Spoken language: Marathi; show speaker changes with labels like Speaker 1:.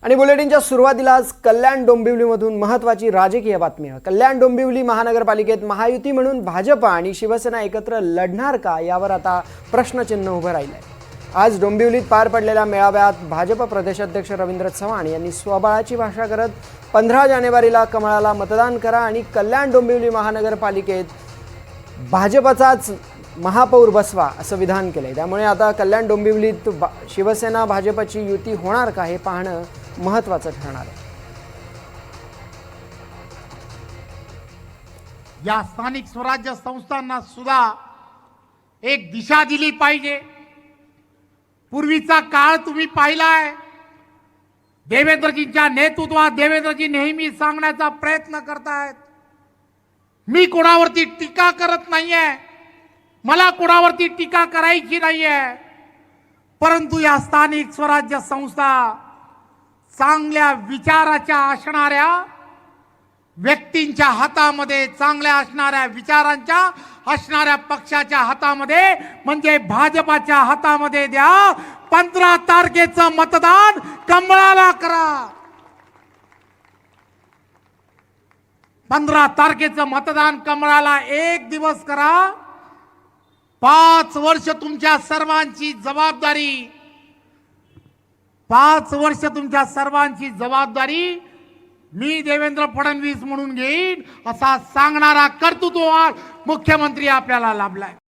Speaker 1: आणि बुलेटिनच्या सुरुवातीलाच कल्याण डोंबिवलीमधून महत्त्वाची राजकीय बातमी आहे। कल्याण डोंबिवली महानगरपालिकेत महायुती म्हणून भाजप आणि शिवसेना एकत्र लढणार का यावर आता प्रश्नचिन्ह उभं राहिलंय। आज डोंबिवलीत पार पडलेल्या मेळाव्यात भाजप प्रदेशाध्यक्ष रवींद्र चव्हाण यांनी स्वबळाची भाषा करत 15 जानेवारीला कमळाला मतदान करा आणि कल्याण डोंबिवली महानगरपालिकेत भाजपचाच महापौर बसवा असं विधान केलंय। त्यामुळे आता कल्याण डोंबिवलीत शिवसेना भाजपची युती होणार का हे पाहणं महत्त्वाचं ठरणार आहे।
Speaker 2: या स्थानिक स्वराज्य संस्थांना सुद्धा एक दिशा दिली पाहिजे। पूर्वीचा काळ तुम्ही पाहिलाय, देवेंद्रजींच्या नेतृत्वात देवेंद्रजी नेहमी सांगण्याचा प्रयत्न करतायत, मी कोणावरती टीका करत नाहीये, मला कोणावरती टीका करायची नाहीये, परंतु या स्थानिक स्वराज्य संस्था चांगल्या विचाराच्या असणाऱ्या व्यक्तींच्या हातामध्ये, चांगल्या असणाऱ्या विचारांच्या असणाऱ्या पक्षाच्या हातामध्ये म्हणजे भाजपाच्या हातामध्ये द्या। 15 तारखेचं मतदान कमळाला करा। 15 तारखेचं मतदान कमळाला एक दिवस करा। 5 वर्ष तुमच्या सर्वांची जबाबदारी, 5 वर्ष तुमच्या सर्वांची जबाबदारी मी देवेंद्र फडणवीस म्हणून घेईन असा सांगणारा कर्तृत्ववान मुख्यमंत्री आपल्याला लाभलाय।